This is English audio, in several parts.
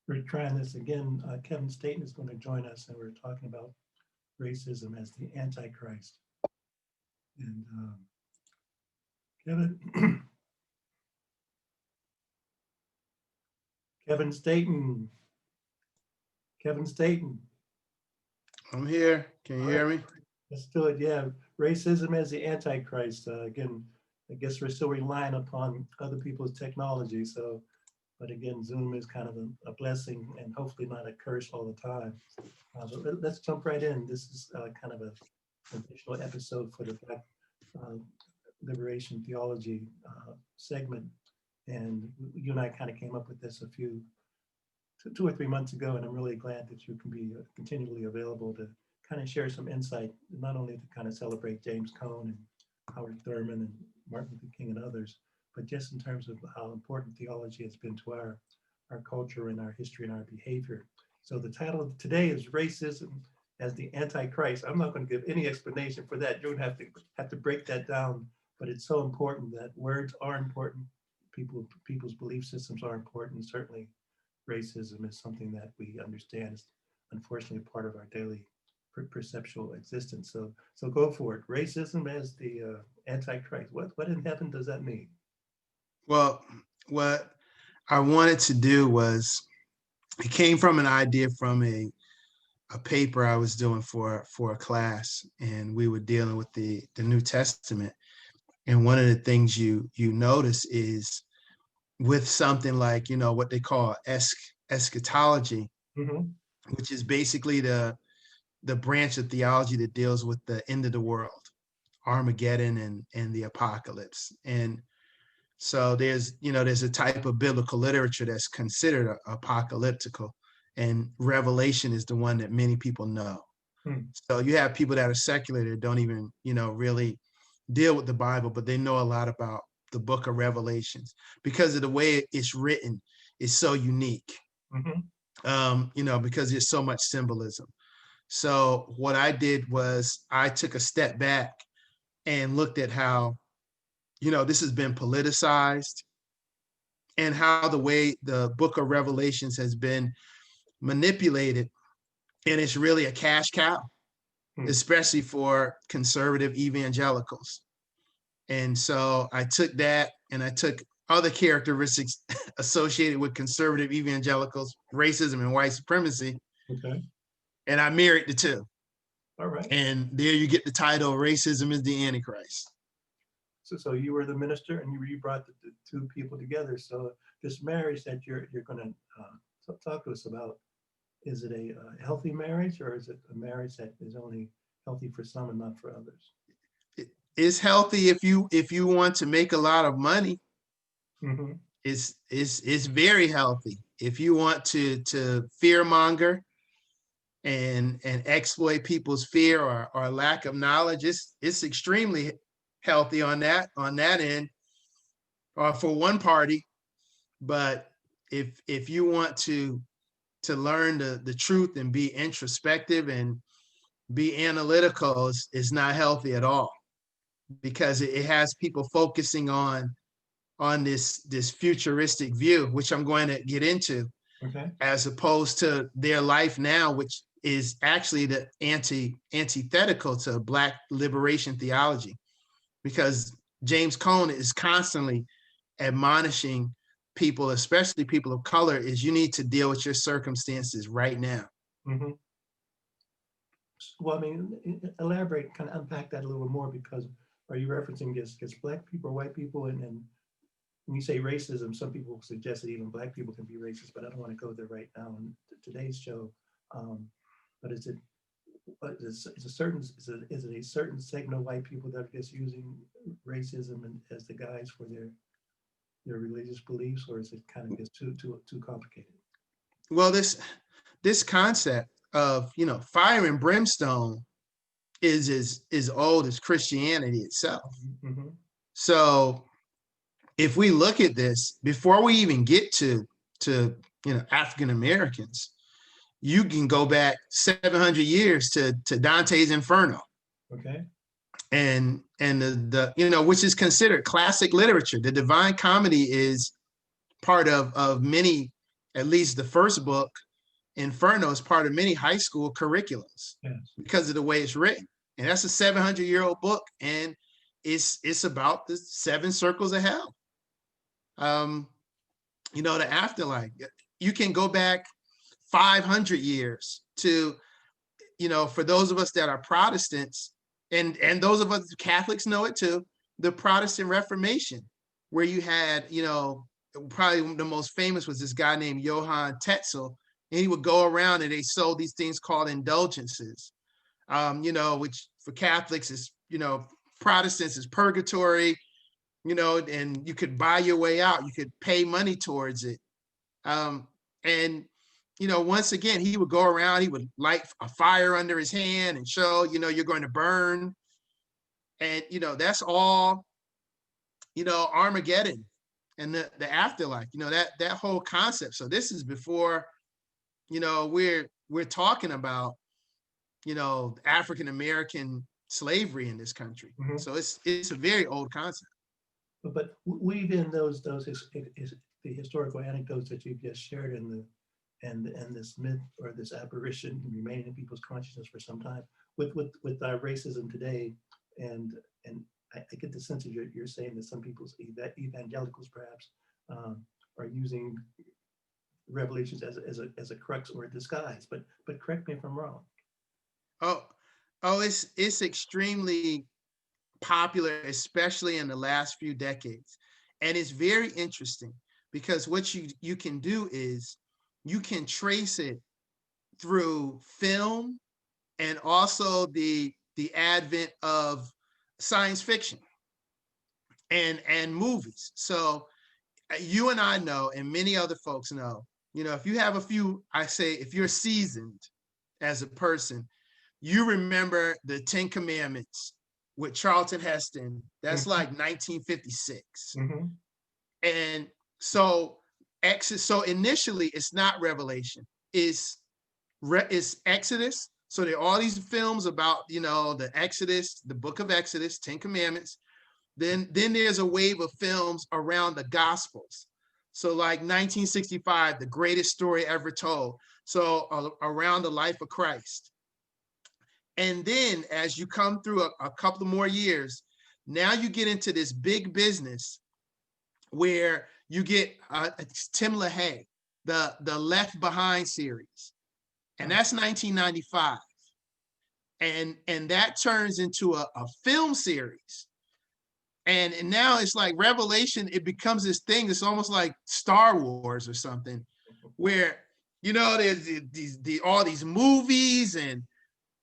We're trying this again. Kevin Staton is going to join us, and we're talking about racism as the Antichrist. And Kevin, Kevin Staton, Kevin Staton. I'm here. Can you All hear right, me? let's do it. Yeah, racism as the Antichrist. Again, I guess we're still relying upon other people's technology. So, but again, Zoom is kind of a blessing and hopefully not a curse all the time. Let's jump right in. This is kind of a additional episode for the Black uh, Liberation Theology segment. And you and I kind of came up with this a few, 2 or 3 months ago, and I'm really glad that you can be continually available to kind of share some insight, not only to kind of celebrate James Cone and Howard Thurman and Martin Luther King and others, but just in terms of how important theology has been to our culture and our history and our behavior. So the title of today is Racism as the Antichrist. I'm not going to give any explanation for that. You're going to have to break that down, but it's so important that words are important. People's belief systems are important. Certainly racism is something that we understand is unfortunately a part of our daily perceptual existence. So go for it. Racism as the Antichrist. What in heaven does that mean? Well, what I wanted to do was it came from an idea from a paper I was doing for a class, and we were dealing with the New Testament. And one of the things you notice is with something like, what they call eschatology, Mm-hmm. which is basically the branch of theology that deals with the end of the world, Armageddon and the apocalypse. And so there's a type of biblical literature that's considered apocalyptical, and Revelation is the one that many people know. Hmm. So you have people that are secular that don't even, really deal with the Bible, but they know a lot about the book of Revelations because of the way it's written is so unique. Mm-hmm. Because there's so much symbolism. So what I did was I took a step back and looked at how, this has been politicized and how the way the book of Revelations has been manipulated. And it's really a cash cow, Hmm. especially for conservative evangelicals. And so I took that and I took other characteristics associated with conservative evangelicals, racism and white supremacy, Okay. and I married the two. All right. And there you get the title, Racism is the Antichrist. So you were the minister, and you brought the two people together. So this marriage that you're going to talk to us about, is it a healthy marriage, or is it a marriage that is only healthy for some and not for others? It's healthy if you want to make a lot of money. Mm-hmm. It's very healthy. If you want to fear monger and exploit people's fear or lack of knowledge, it's extremely healthy on that end, or for one party. But if you want to learn the truth and be introspective and be analytical, is not healthy at all, because it has people focusing on this futuristic view, which I'm going to get into, Okay. as opposed to their life now, which is actually the antithetical to Black liberation theology, because James Cone is constantly admonishing people, especially people of color, is you need to deal with your circumstances right now. Mm-hmm. Well, I mean, elaborate, kind of unpack that a little more, because are you referencing just black people or white people? And when you say racism, some people suggest that even black people can be racist, but I don't want to go there right now in today's show. Um, but is a certain is it a certain segment of white people that are just using racism as the guise for their religious beliefs, or is it kind of just too complicated? Well, this concept of fire and brimstone is as old as Christianity itself. Mm-hmm. So if we look at this, before we even get to African Americans, you can go back 700 years to Dante's Inferno. Okay. And the which is considered classic literature. The Divine Comedy is part of many at least the first book, Inferno, is part of many high school curriculums Yes. because of the way it's written. And that's a 700-year-old book, and it's about the 7 circles of hell. You know, the afterlife. You can go back 500 years to, you know, for those of us that are Protestants, and those of us Catholics know it too, the Protestant Reformation, where you had, you know, probably the most famous was this guy named Johann Tetzel, and he would go around and they sold these things called indulgences, you know, which for Catholics is, you know, Protestants is purgatory, you know, and you could buy your way out. You could pay money towards it. And, you know, once again, he would go around, he would light a fire under his hand and show, you know, you're going to burn. And, you know, that's all, you know, Armageddon and the afterlife, you know, that whole concept. So this is before, you know, we're talking about, you know, African-American slavery in this country. Mhm. So it's a very old concept. But weave in the historical anecdotes that you've just shared and this myth or this apparition remaining in people's consciousness for some time with our racism today, and I get the sense that you're saying that some people's evangelicals perhaps are using revelations as a crux or a disguise. But correct me if I'm wrong. It's extremely popular, especially in the last few decades. And it's very interesting because what you can do is you can trace it through film and also the advent of science fiction and movies. So you and I know, and many other folks know, you know, if you have if you're seasoned as a person, you remember the 10 Commandments with Charlton Heston. That's Mhm. like 1956. Mm-hmm. And so initially it's not Revelation, it's Exodus. So there are all these films about, you know, the Exodus, the book of Exodus, 10 Commandments. Then there's a wave of films around the Gospels. So like 1965, the greatest story ever told. So around the life of Christ. And then as you come through a couple more years, now you get into this big business where you get Tim LaHaye, the Left Behind series. And that's 1995. And that turns into a film series. And now it's like Revelation, it becomes this thing. It's almost like Star Wars or something, where, you know, there's all these movies and,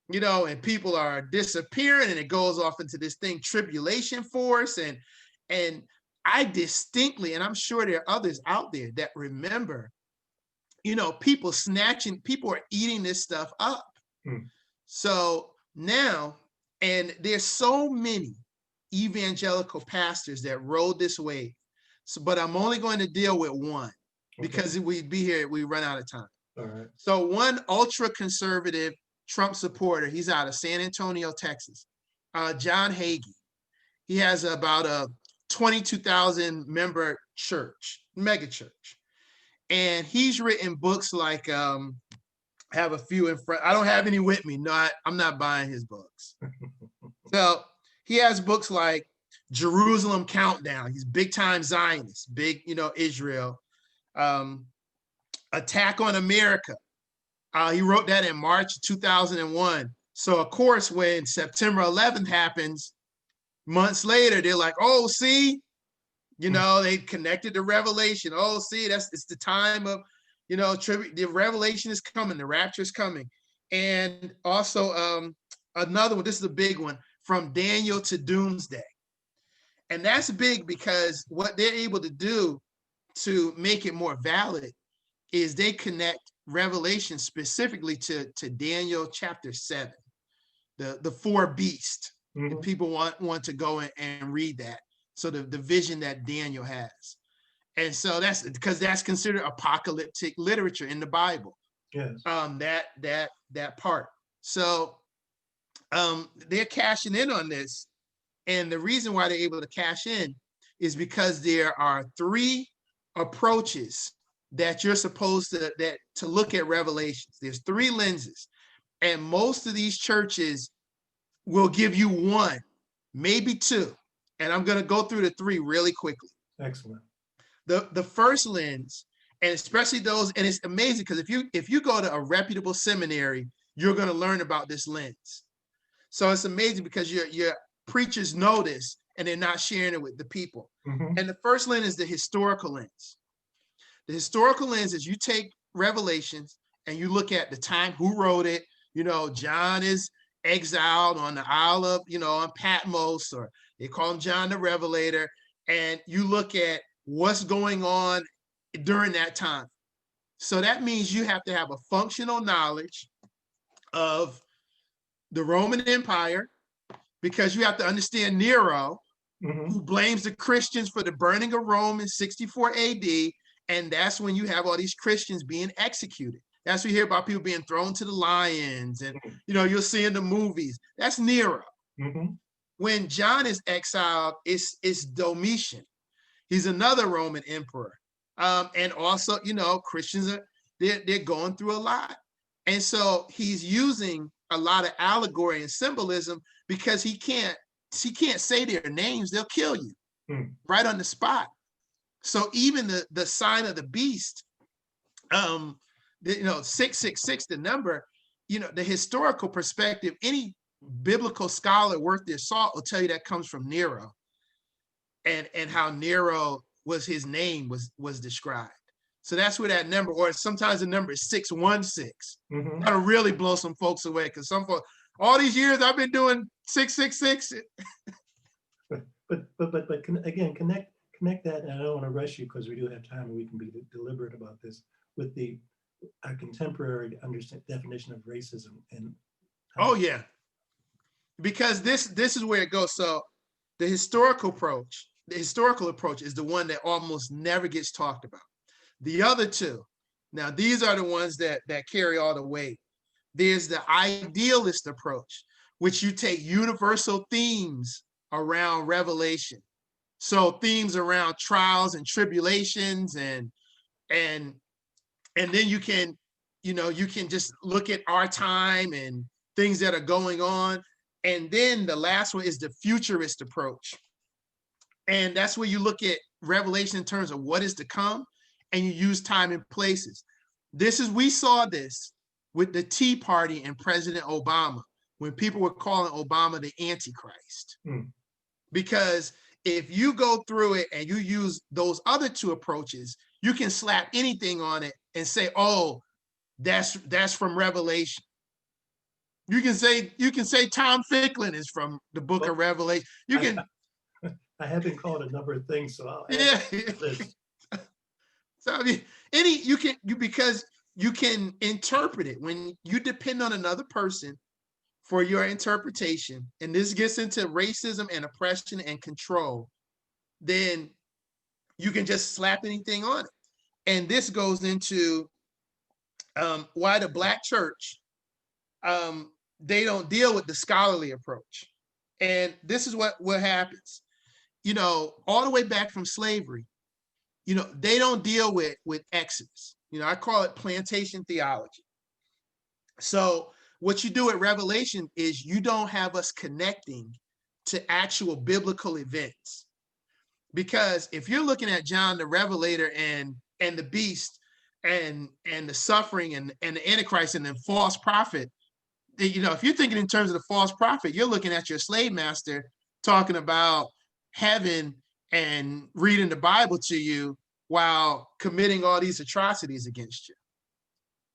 you know, and people are disappearing and it goes off into this thing, Tribulation Force. And I distinctly, and I'm sure there are others out there that remember, you know, people are eating this stuff up. Hmm. So now, and there's so many evangelical pastors that rode this wave. So, but I'm only going to deal with one because we'd be here, we run out of time. All right. So one ultra conservative Trump supporter, he's out of San Antonio, Texas, John Hagee. He has about a 22,000 member church, mega church. And he's written books like, have a few in front. I don't have any with me. No, I'm not buying his books. So he has books like Jerusalem Countdown. He's big time Zionist, big, you know, Israel. Attack on America. He wrote that in March 2001. So of course, when September 11th happens, months later, they're like, oh, see, you know, they connected to Revelation. Oh, see, it's the time of, you know, the revelation is coming, the rapture is coming. And also another one, this is a big one, from Daniel to Doomsday. And that's big because what they're able to do to make it more valid is they connect Revelation specifically to Daniel chapter 7, the 4 beasts. Mm-hmm. And people want to go and read that. So the vision that Daniel has. And so that's because that's considered apocalyptic literature in the Bible. Yes. That part. So they're cashing in on this. And the reason why they're able to cash in is because there are 3 approaches that you're supposed to look at Revelations. There's 3 lenses, and most of these churches will give you 1, maybe 2. And I'm going to go through the 3 really quickly. Excellent. The first lens, and especially those, and it's amazing because if you go to a reputable seminary, you're going to learn about this lens. So it's amazing because your preachers know this and they're not sharing it with the people. Mm-hmm. And the first lens is the historical lens. The historical lens is you take Revelations and you look at the time, who wrote it. John is exiled on the Isle of, on Patmos, or they call him John the Revelator. And you look at what's going on during that time. So that means you have to have a functional knowledge of the Roman Empire, because you have to understand Nero, Mm-hmm. who blames the Christians for the burning of Rome in 64 AD. And that's when you have all these Christians being executed. That's when you hear about people being thrown to the lions, and you'll see in the movies. That's Nero. Mm-hmm. When John is exiled, it's Domitian. He's another Roman emperor. And also, Christians they're going through a lot. And so he's using a lot of allegory and symbolism because he can't say their names. They'll kill you right on the spot. So even the sign of the beast, 666, the number, the historical perspective, any biblical scholar worth their salt will tell you that comes from Nero, and how Nero his name was described. So that's where that number, or sometimes the number is 616. Mm-hmm. That'll really blow some folks away, because some folks, all these years I've been doing 666. But again, connect that, and I don't want to rush you because we do have time and we can be deliberate about this, with our contemporary definition of racism. And oh yeah, because this is where it goes. So the historical approach is the one that almost never gets talked about. The other 2, now these are the ones that carry all the weight. There's the idealist approach, which you take universal themes around Revelation. So themes around trials and tribulations, and then you can just look at our time and things that are going on. And then the last one is the futurist approach. And that's where you look at Revelation in terms of what is to come, and you use time and places. We saw this with the Tea Party and President Obama, when people were calling Obama the Antichrist. Because if you go through it and you use those other 2 approaches, you can slap anything on it and say, oh, that's from Revelation. You can say Tom Ficklin is from the book of Revelation. You can. I have been called a number of things, so I'll add this. So I mean, because you can interpret it when you depend on another person for your interpretation, and this gets into racism and oppression and control, then you can just slap anything on it. And this goes into why the Black church, they don't deal with the scholarly approach. And this is what happens. All the way back from slavery, they don't deal with Exodus. I call it plantation theology. So what you do at Revelation is you don't have us connecting to actual biblical events. Because if you're looking at John the Revelator and the beast and the suffering and the Antichrist and the false prophet, if you're thinking in terms of the false prophet, you're looking at your slave master talking about heaven and reading the Bible to you while committing all these atrocities against you.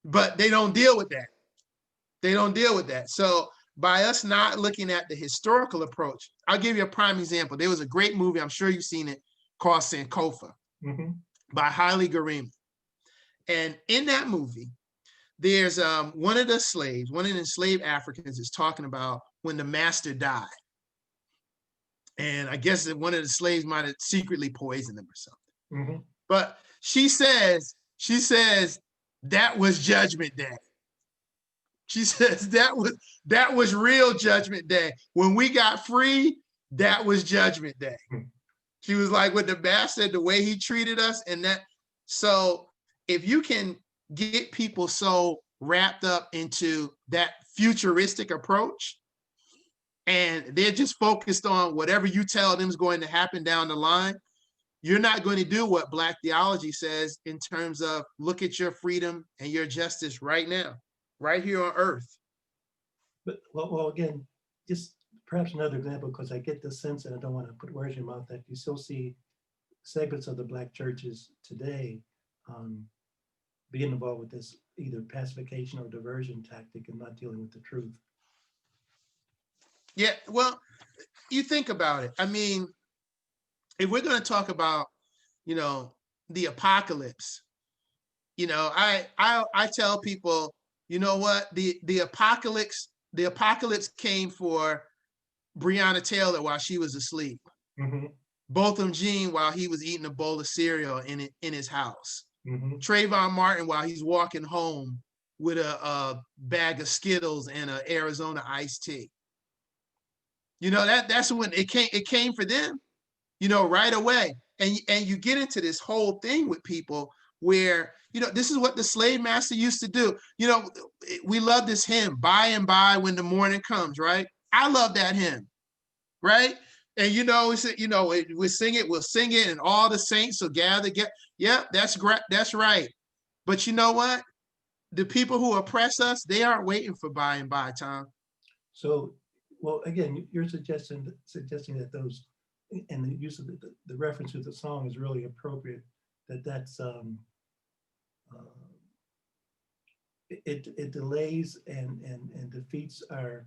But they don't deal with that. So by us not looking at the historical approach, I'll give you a prime example. There was a great movie, I'm sure you've seen it, called Sankofa by Haile Gerima. And in that movie, there's one of the enslaved Africans is talking about when the master died. And I guess that one of the slaves might have secretly poisoned him or something. But she says that was Judgment Day. She says that was real Judgment Day. When we got free, that was Judgment Day. She was like, what the master said, the way he treated us, and that. So if you can get people so wrapped up into that futuristic approach, and they're just focused on whatever you tell them is going to happen down the line, you're not going to do what Black theology says in terms of look at your freedom and your justice right now, right here on earth. But well, again, just perhaps another example, because I get the sense, and I don't want to put words in your mouth, that you still see segments of the Black churches today being involved with this either pacification or diversion tactic and not dealing with the truth. Yeah, well, you think about it. I mean, if we're going to talk about, the apocalypse, I tell people, you know what, the apocalypse came for Breonna Taylor while she was asleep. Mm-hmm. Botham Jean while he was eating a bowl of cereal in his house. Mm-hmm. Trayvon Martin while he's walking home with a bag of Skittles and an Arizona iced tea. That's when it came for them, right away. And you get into this whole thing with people where, this is what the slave master used to do. We love this hymn, by and by when the morning comes, right? I love that hymn, right? And we'll sing it, and all the saints will gather. Yeah, that's great. That's right. But you know what? The people who oppress us, they aren't waiting for by and by, Tom. So, well, again, you're suggesting that those, and the use of the reference to the song is really appropriate. That's it delays and defeats our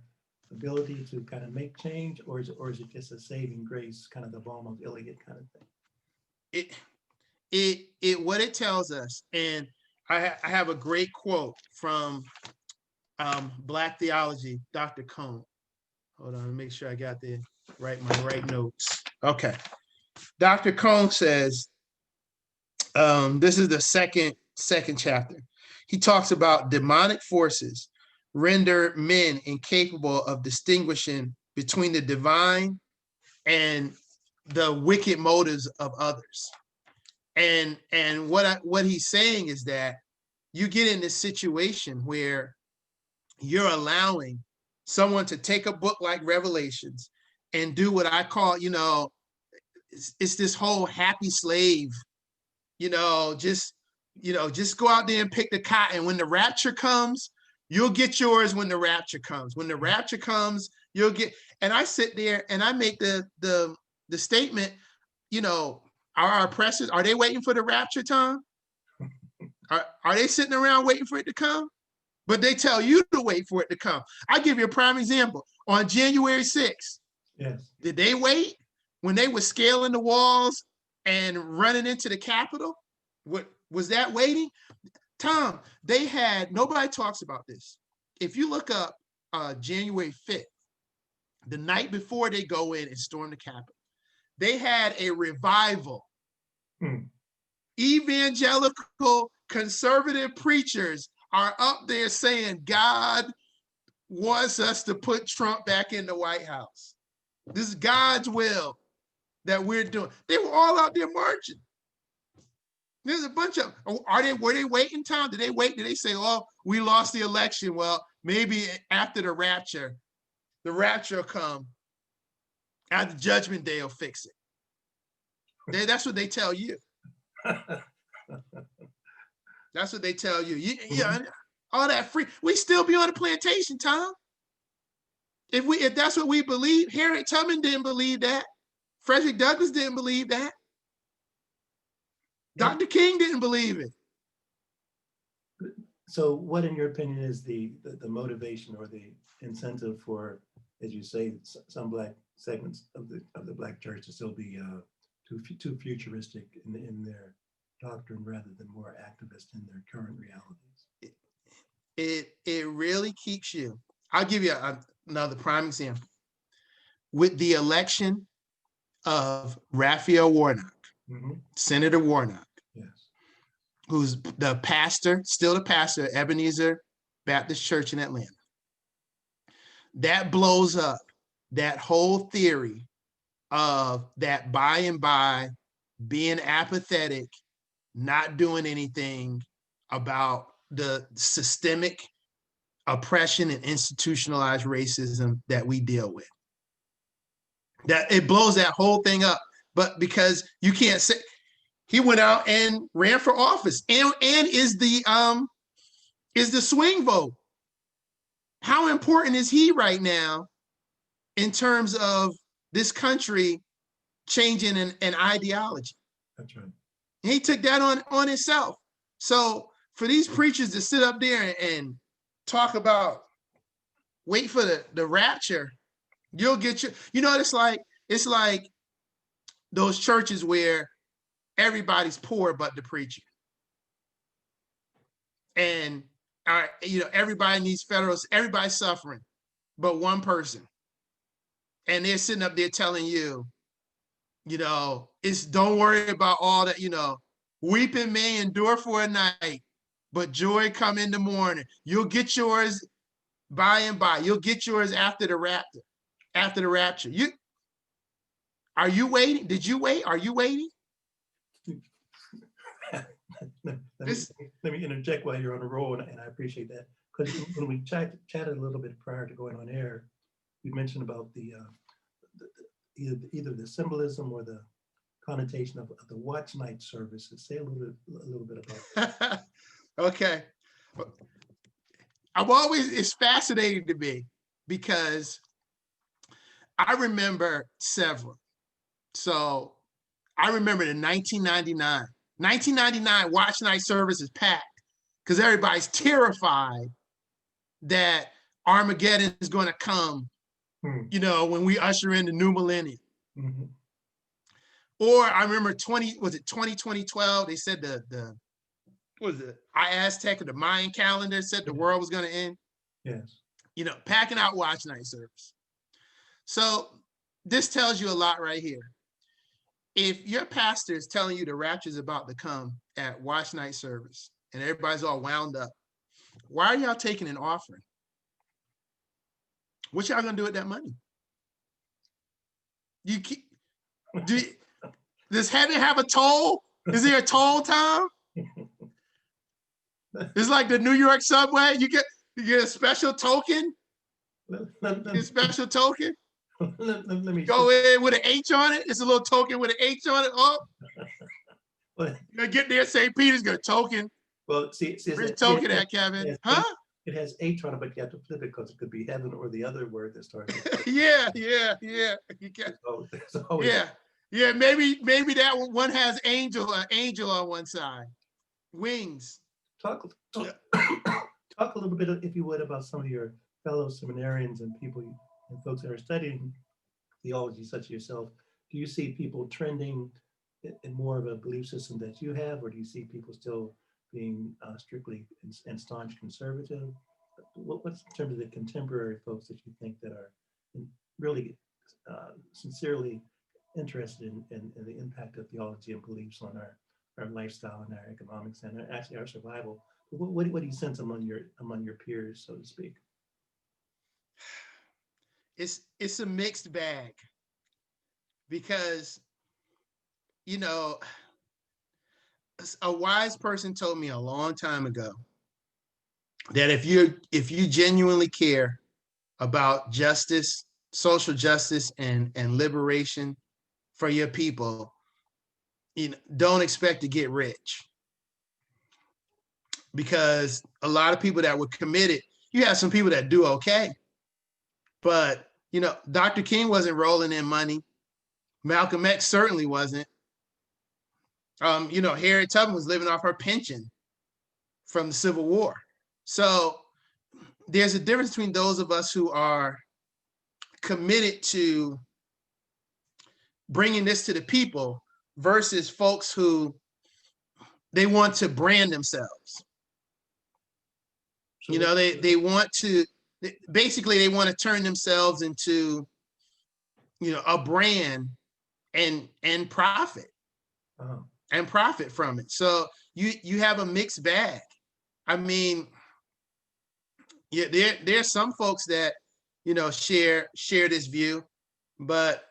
ability to kind of make change, or is it just a saving grace, kind of the balm of Gilead kind of thing? What it tells us, and I have a great quote from Black theology, Dr. Cone. Hold on, make sure I got my right notes. Okay. Dr. Cone says, this is the second chapter. He talks about demonic forces render men incapable of distinguishing between the divine and the wicked motives of others. And what he's saying is that you get in this situation where you're allowing someone to take a book like Revelations and do what I call, it's this whole happy slave, just go out there and pick the cotton. When the rapture comes, you'll get yours. When the rapture comes, you'll get. And I sit there and I make the statement, are our oppressors, are they waiting for the rapture, Tom? Are they sitting around waiting for it to come? But they tell you to wait for it to come. I'll give you a prime example. On January 6th, yes, did they wait when they were scaling the walls and running into the Capitol? What was that waiting? Tom, nobody talks about this. If you look up January 5th, the night before they go in and storm the Capitol, they had a revival. Evangelical conservative preachers are up there saying God wants us to put Trump back in the White House. This is God's will that we're doing. They were all out there marching. There's a bunch of, were they waiting, Tom? Did they wait? Did they say, oh, we lost the election? Well, maybe after the rapture will come. After Judgment Day will fix it. That's what they tell you. That's what they tell you. All that free. We still be on the plantation, Tom. If that's what we believe, Harriet Tubman didn't believe that. Frederick Douglass didn't believe that. Dr. King didn't believe it. So what, in your opinion, is the motivation or the incentive for, as you say, some Black segments of the Black church to still be too futuristic in their doctrine rather than more activist in their current realities? It really keeps you. I'll give you another prime example. With the election of Raphael Warnock, Senator Warnock, yes, who's the pastor, still the pastor at Ebenezer Baptist Church in Atlanta. That blows up that whole theory of that by and by being apathetic, not doing anything, about the systemic oppression and institutionalized racism that we deal with. That it blows that whole thing up. But because you can't say, he went out and ran for office and is the swing vote. How important is he right now in terms of this country changing an ideology? That's right. He took that on himself. So for these preachers to sit up there and talk about wait for the rapture, you'll get your, it's like those churches where everybody's poor but the preacher. And everybody needs federal, everybody's suffering, but one person. And they're sitting up there telling you, it's don't worry about all that, weeping may endure for a night, but joy come in the morning. You'll get yours by and by. You'll get yours after the rapture. Are you waiting? Did you wait? Are you waiting? Let me interject while you're on a roll, and I appreciate that. Because when we chatted a little bit prior to going on air, you mentioned about either the symbolism or the connotation of the watch night services. Say a little bit about that. Okay. It's fascinating to me because I remember several. So I remember in 1999 watch night service is packed because everybody's terrified that Armageddon is going to come, when we usher in the new millennium. Mm-hmm. Or I remember 2012, they said what was it? Aztec or the Mayan calendar said the world was going to end. Yes. Packing out watch night service. So this tells you a lot right here. If your pastor is telling you the rapture is about to come at watch night service and everybody's all wound up, why are y'all taking an offering? What y'all gonna do with that money? Does heaven have a toll? Is there a toll time? It's like the New York subway. You get a special token. Let me go in with an H on it. It's a little token with an H on it. Oh, you get there. St. Peter's got a token. Well, see, where's token at, Kevin? Huh? It has H on it, but you have to flip it because it could be heaven or the other word that starts. Yeah. You can. Yeah. Maybe that one has an angel on one side, wings. Talk a little bit, if you would, about some of your fellow seminarians and people and folks that are studying theology, such as yourself. Do you see people trending in more of a belief system that you have, or do you see people still being strictly and staunch conservative? What's in terms of the contemporary folks that you think that are really sincerely interested in the impact of theology and beliefs on our lifestyle and our economics and actually our survival? What do you sense among your peers, so to speak? It's a mixed bag because, a wise person told me a long time ago that if you genuinely care about justice, social justice, and liberation for your people, don't expect to get rich. Because a lot of people that were committed, you have some people that do okay. But, Dr. King wasn't rolling in money. Malcolm X certainly wasn't. Harriet Tubman was living off her pension from the Civil War. So there's a difference between those of us who are committed to bringing this to the people versus folks who they want to brand themselves. They want to, basically they want to turn themselves into, a brand and profit. Uh-huh. And profit from it. So you have a mixed bag. I mean, yeah, there's some folks that, share this view, but,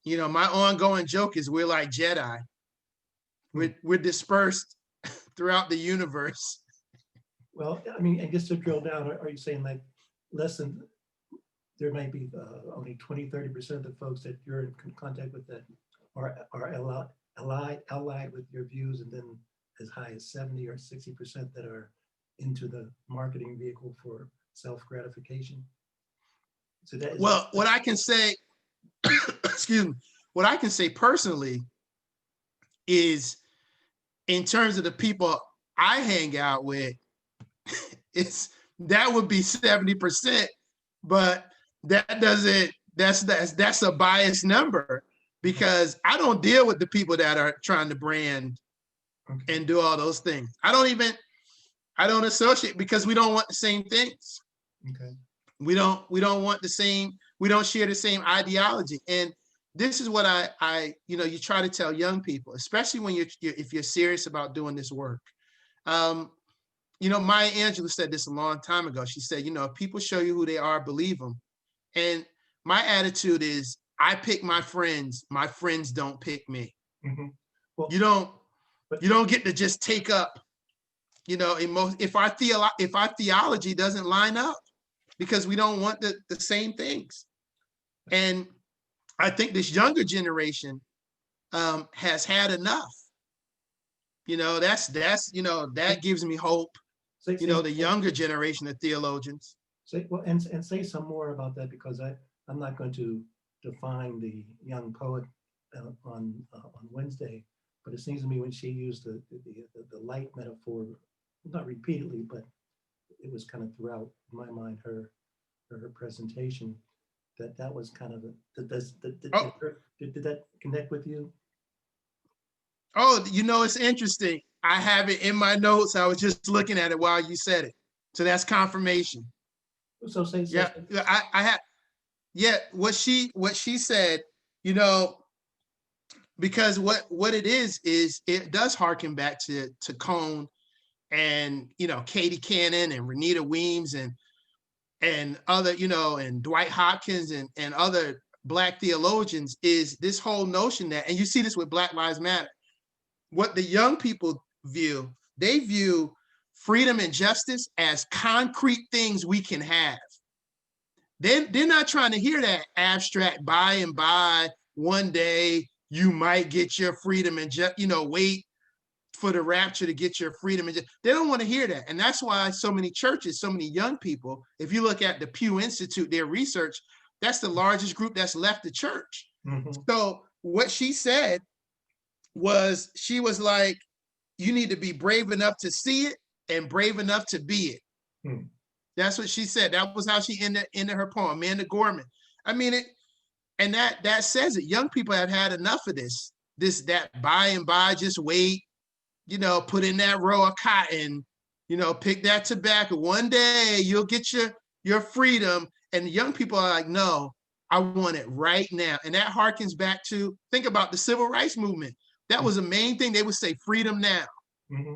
my ongoing joke is we're like Jedi. We're dispersed throughout the universe. Well, I mean, I guess to drill down, are you saying like less than, there might be only 20, 30% of the folks that you're in contact with that are allied with your views, and then as high as 70 or 60% that are into the marketing vehicle for self-gratification? So that is, Well, what I can say, excuse me, what I can say personally is in terms of the people I hang out with, it's that would be 70%, but that doesn't that's a biased number because I don't deal with the people that are trying to brand okay, and do all those things. I don't associate because we don't want the same things. okay, We don't want the same, we don't share the same ideology. And this is what you try to tell young people, especially when if you're serious about doing this work. Um, Maya Angelou said this a long time ago. She said, if people show you who they are, believe them. And my attitude is I pick my friends don't pick me. mm-hmm. Well, You don't but you don't get to just take up, if our theology doesn't line up, because we don't want the same things. And I think this younger generation has had enough. That gives me hope. say, The younger generation of theologians. well, and say some more about that, because I'm not going to define the young poet on Wednesday, but it seems to me when she used the light metaphor, not repeatedly, but it was kind of throughout, in my mind, her presentation, that was kind of did that connect with you? Oh, it's interesting. I have it in my notes. I was just looking at it while you said it. So that's confirmation. So say, Yeah, I have. Yeah, what she said, because what it is it does harken back to Cone and Katie Cannon and Renita Weems and other, and Dwight Hopkins and other Black theologians, is this whole notion that, and you see this with Black Lives Matter, what the young people view, they view freedom and justice as concrete things we can have. They're not trying to hear that abstract by and by, one day you might get your freedom and wait for the rapture to get your freedom. And they don't want to hear that. And that's why so many churches, so many young people, if you look at the Pew Institute, their research, that's the largest group that's left the church. mm-hmm. So what she said was, she was like, you need to be brave enough to see it and brave enough to be it. Hmm. That's what she said. That was how she ended her poem, Amanda Gorman. I mean it, and that says it. Young people have had enough of that by and by, just wait, put in that row of cotton, pick that tobacco. One day you'll get your freedom. And the young people are like, no, I want it right now. And that harkens back to, think about the civil rights movement. That was the main thing. They would say freedom now. Mm-hmm.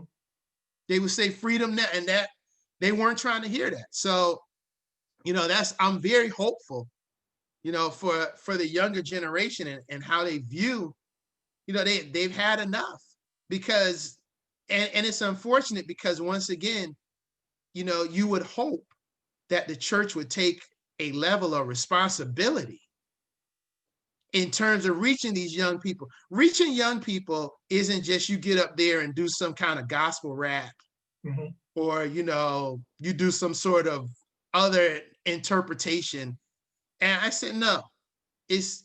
They would say freedom now, and that they weren't trying to hear that. So, I'm very hopeful, for the younger generation and how they view, they've had enough, because, and it's unfortunate because, once again, you would hope that the church would take a level of responsibility in terms of reaching these young people. Reaching young people isn't just you get up there and do some kind of gospel rap, Mm-hmm. or, you do some sort of other interpretation. And I said, no, it's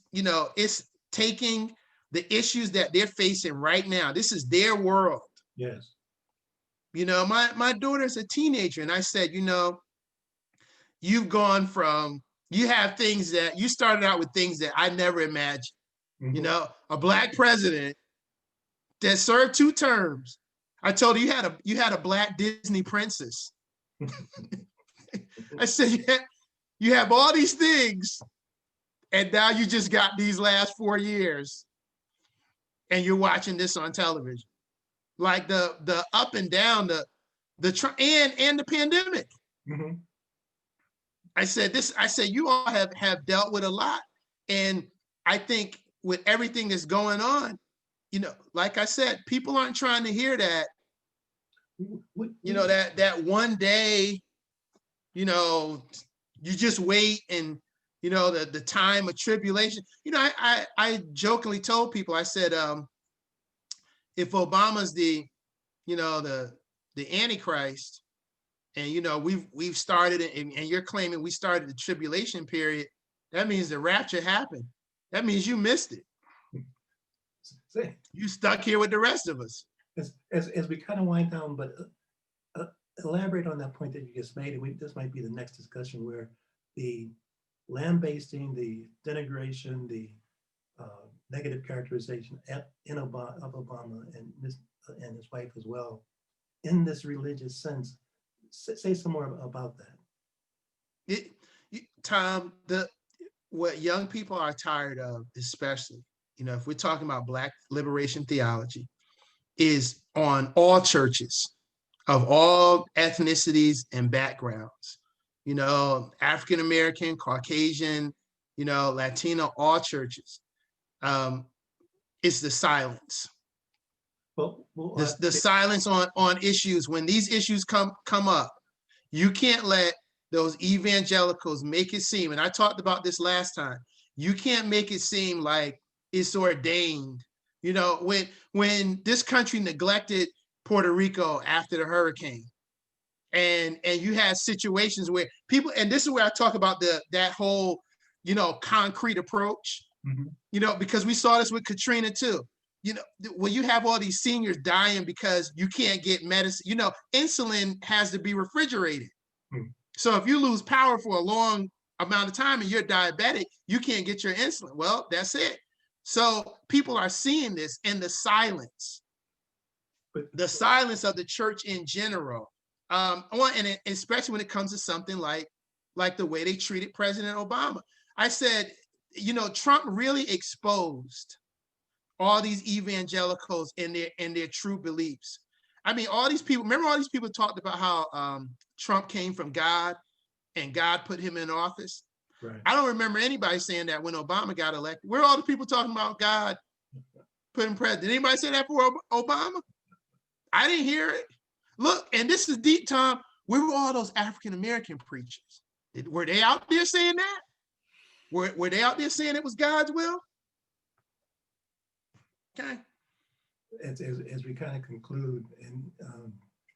taking the issues that they're facing right now. This is their world. Yes. My daughter's a teenager, and I said, you've gone from, you have things that you started out with, things that I never imagined. Mm-hmm. A Black president that served 2 terms. I told her you had a Black Disney princess. I said, you have all these things, and now you just got these last 4 years, and you're watching this on television. Like the up and down, and the pandemic. Mm-hmm. I said, you all have dealt with a lot. And I think with everything that's going on, like I said, people aren't trying to hear that, You know, that one day, you know, you just wait, and you know, the time of tribulation. You know, I jokingly told people, I said, if Obama's the, you know, the Antichrist, and you know, we've started it, and you're claiming we started the tribulation period, that means the rapture happened. That means you missed it. You stuck here with the rest of us. As we kind of wind down, but elaborate on that point that you just made, and this might be the next discussion, where the lambasting, the denigration, the negative characterization of Obama and his wife as well, in this religious sense. Say some more about that. Tom, what young people are tired of, especially, you know, if we're talking about Black liberation theology, is on all churches of all ethnicities and backgrounds, you know, African American, Caucasian, you know, Latino, all churches. It's the silence. The silence on issues. When these issues come up, you can't let those evangelicals make it seem, and I talked about this last time, you can't make it seem like it's ordained. You know, when this country neglected Puerto Rico after the hurricane, and you had situations where people, and this is where I talk about that whole, you know, concrete approach, you know, because we saw this with Katrina too. You know, when you have all these seniors dying because you can't get medicine, you know, insulin has to be refrigerated. So if you lose power for a long amount of time and you're diabetic, you can't get your insulin. Well, that's it. So people are seeing this, and the silence of the church in general, and especially when it comes to something like the way they treated President Obama. I said, you know, Trump really exposed all these evangelicals in their true beliefs. I mean, all these people, remember all these people talked about how Trump came from God and God put him in office? Right. I don't remember anybody saying that when Obama got elected. Where are all the people talking about God put him president? Did anybody say that for Obama? I didn't hear it. Look, and this is deep, Tom. Where were all those African-American preachers? Were they out there saying that? Were they out there saying it was God's will? Okay. As we kind of conclude, and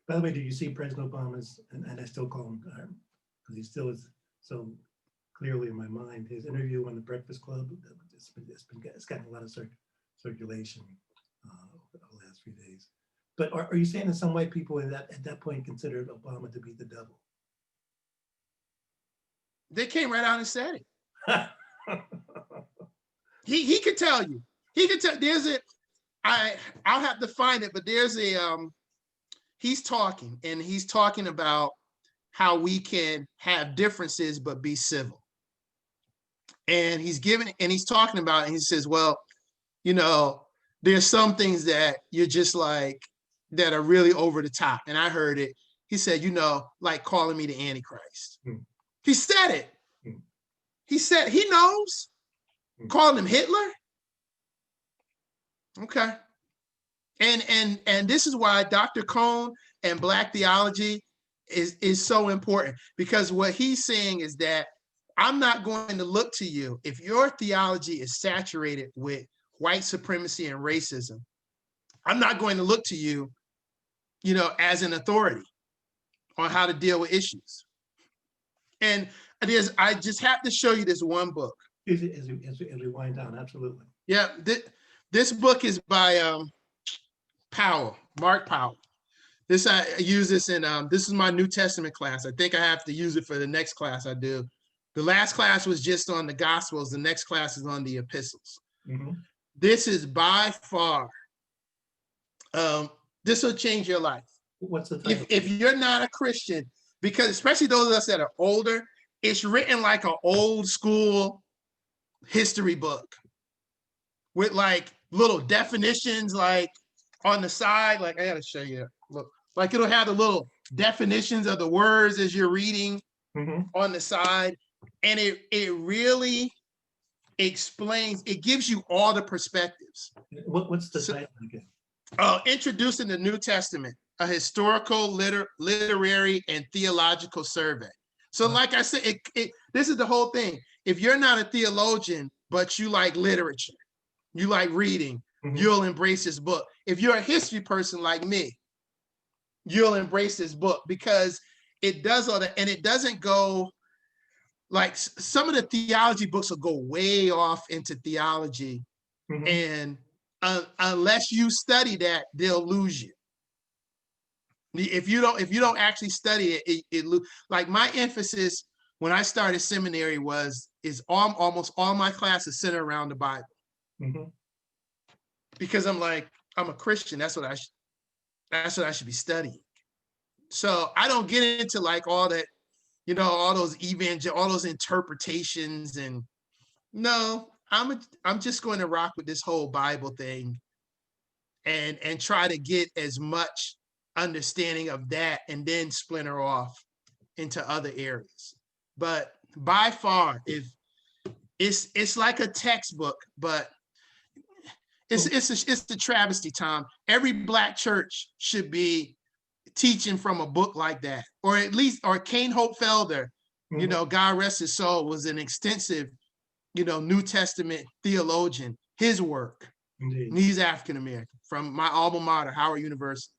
by the way, do you see President Obama's, and I still call him, because he still is so clearly in my mind, his interview on the Breakfast Club, it's gotten a lot of circulation over the last few days. But are you saying in some way people at that point considered Obama to be the devil? They came right out and said it. He could tell you. He could tell. I'll have to find it, but there's he's talking about how we can have differences but be civil. And he's talking about, and he says, well, you know, there's some things that you're just like, that are really over the top. And I heard it. He said, you know, like calling me the Antichrist. He said it. He said, he knows. Calling him Hitler. Okay. And this is why Dr. Cone and Black theology is so important, because what he's saying is that I'm not going to look to you if your theology is saturated with white supremacy and racism. I'm not going to look to you, you know, as an authority on how to deal with issues. And I just have to show you this one book. As we wind down, absolutely. Yeah, this book is by Mark Powell. I use this in, this is my New Testament class. I think I have to use it for the next class I do. The last class was just on the Gospels. The next class is on the epistles. This is by far, this will change your life. What's the title? If you're not a Christian, because especially those of us that are older, it's written like an old school history book with like little definitions, like on the side. Like I gotta show you. Look, like it'll have the little definitions of the words as you're reading on the side, and it really explains. It gives you all the perspectives. What's the title again? Introducing the New Testament a historical, literary, and theological survey. So like I said, this is the whole thing. If you're not a theologian, but you like literature, you like reading, you'll embrace this book. If you're a history person like me, you'll embrace this book because it does all that. And it doesn't go like some of the theology books will go way off into theology. And unless you study that, they'll lose you. If you don't actually study it, like my emphasis when I started seminary is almost all my classes center around the Bible. Because I'm a Christian. That's what I should be studying. So I don't get into like all that, all those all those interpretations, and no, I'm just going to rock with this whole Bible thing and try to get as much understanding of that and then splinter off into other areas. But by far, if it's like a textbook, but it's the travesty, Tom. Every Black church should be teaching from a book like that, or at least, or Kane Hope Felder, God rest his soul, was an extensive, New Testament theologian. His work, Indeed. And he's African American, from my alma mater, Howard University.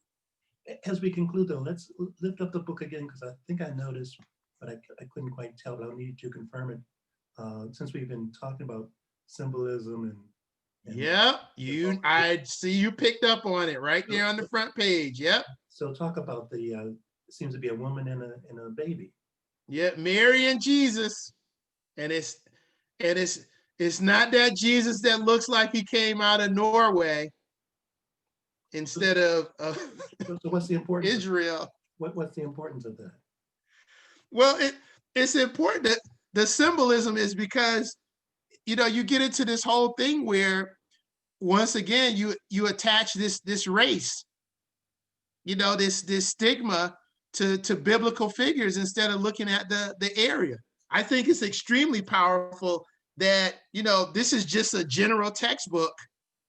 As we conclude, though, let's lift up the book again, because I think I noticed, but I couldn't quite tell. But I'll need you to confirm it, since we've been talking about symbolism and yeah, I see you picked up on it right there on the front page. Yep. So talk about it seems to be a woman and a baby. Yeah, Mary and Jesus, and it's not that Jesus that looks like he came out of Norway instead of so what's the importance? Israel. What's the importance of that? Well, it's important that the symbolism is because you get into this whole thing where once again you attach this race, this stigma to biblical figures instead of looking at the area. I think it's extremely powerful that this is just a general textbook,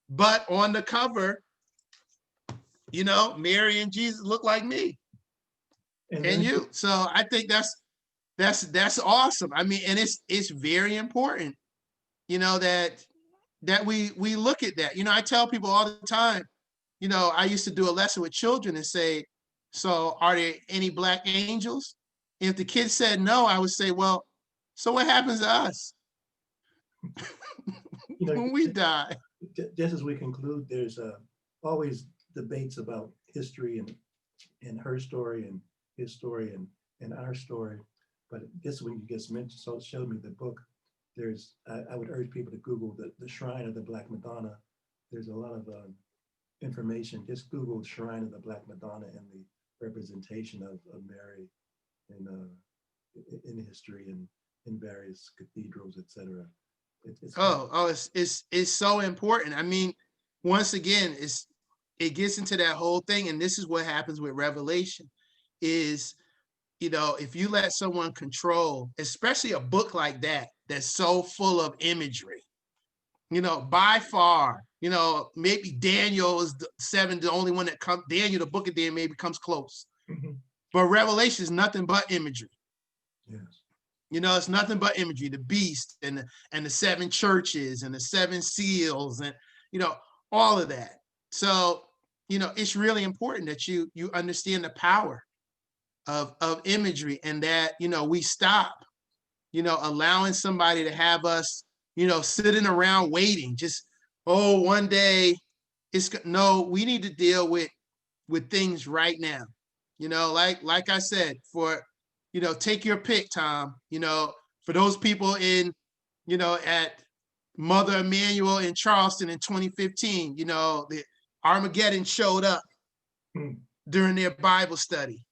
but on the cover, Mary and Jesus look like me and you. So I think that's awesome. I mean, and it's very important, that we look at that. I tell people all the time, I used to do a lesson with children and say, so are there any Black angels? And if the kids said no, I would say, well, so what happens to us when we die? Just as we conclude, there's always debates about history and her story and his story and our story. But just when you just mentioned, so showed me the book, I would urge people to Google the Shrine of the Black Madonna. There's a lot of information. Just Google Shrine of the Black Madonna and the representation of Mary in history and in various cathedrals, etc. It's so important. I mean, once again, it gets into that whole thing, and this is what happens with Revelation is, if you let someone control, especially a book like that, that's so full of imagery, by far, maybe Daniel is the only one that comes, Daniel, the book of Daniel maybe comes close, but Revelation is nothing but imagery. Yes. It's nothing but imagery, the beast and the seven churches and the seven seals and, all of that. So, it's really important that you understand the power of imagery, and that, we stop, allowing somebody to have us, sitting around waiting, just, one day we need to deal with things right now. Like I said, take your pick, Tom, for those people in, at Mother Emanuel in Charleston in 2015, the Armageddon showed up during their Bible study.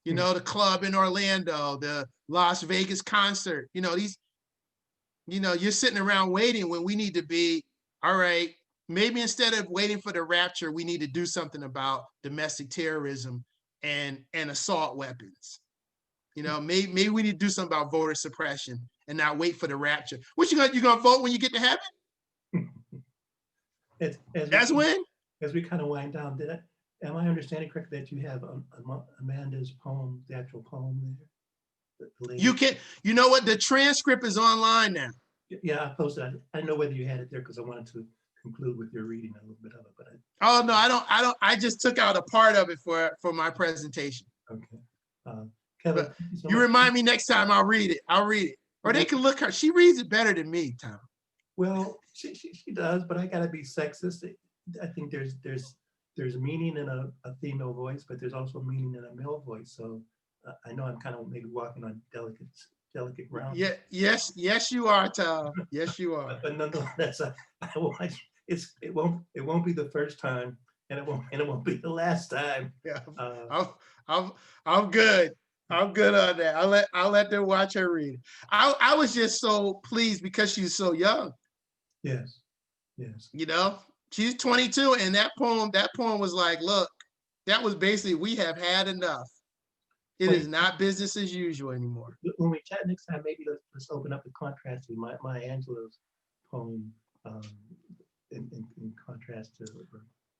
The club in Orlando, the Las Vegas concert, these, you're sitting around waiting when we need to be, all right, maybe instead of waiting for the rapture, we need to do something about domestic terrorism and assault weapons. Maybe we need to do something about voter suppression and not wait for the rapture. What you gonna vote when you get to heaven? That's when? As we kind of wind down, am I understanding correctly that you have Amanda's poem, the actual poem there? The lady? You can, you know what? The transcript is online now. Yeah, I posted. I didn't know whether you had it there because I wanted to conclude with your reading a little bit of it, but Oh no, I don't. I just took out a part of it for my presentation. okay. Uh, Kevin, But thank you so you much. remind me next time. I'll read it. I'll read it. Or they can look her. She reads it better than me, Tom. Well, she does, but I gotta be sexist. I think there's meaning in a female voice, but there's also meaning in a male voice. So I know I'm kind of maybe walking on delicate ground. Yeah, yes, you are, Tom. Yes, you are. But nonetheless, I want it won't be the first time, and it won't be the last time. Yeah, Uh, I'm I'm good. I'm good on that. I'll let them watch her read it. I was just so pleased because she's so young. yes, yes. You know, she's 22, and that poem was like, look, that was basically we have had enough. It Wait, is not business as usual anymore. when we chat next time, maybe let's open up the contrast to my Angelo's poem, um, in contrast to.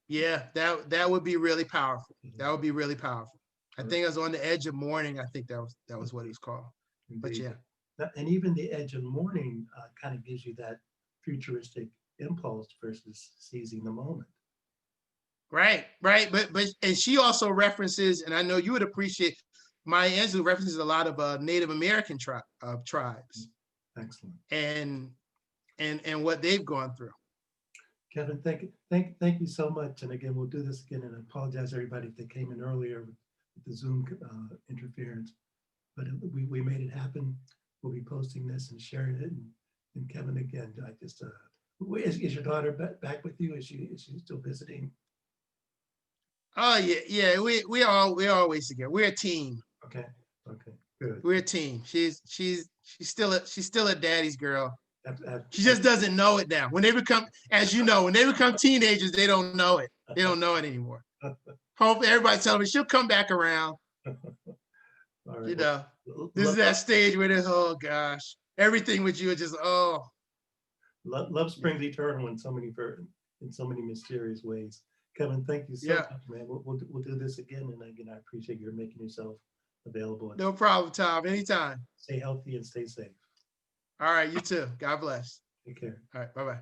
Yeah, that would be really powerful. That would be really powerful. I think it was On the Edge of Morning. I think that was what it was called. But Indeed. yeah. And even the edge of morning kind of gives you that futuristic impulse versus seizing the moment. Right, right. But and she also references, and I know you would appreciate, Maya Angelou references a lot of Native American tribes Excellent. and what they've gone through. Kevin, thank you so much. And again, we'll do this again, and I apologize everybody if they came in earlier with the Zoom interference, but we made it happen. We'll be posting this and sharing it. And Kevin, again, I just, is your daughter back with you? Is she still visiting? Oh yeah. We always together. We're a team. Okay, okay, good. We're a team. She's still a daddy's girl. Ab- She just doesn't know it now. When they become, as you know, when they become teenagers, they don't know it. They don't know it anymore. Hope everybody tells me she'll come back around. All right. You know, Well, this is that stage where there's, oh gosh, everything with you is just, oh. love springs eternal in so many mysterious ways. Kevin, thank you so Yeah. much, man. We'll do this again, and again, I appreciate your making yourself available. No problem, Tom. Anytime. Stay healthy and stay safe. All right, you too. God bless. Take care. All right, bye-bye.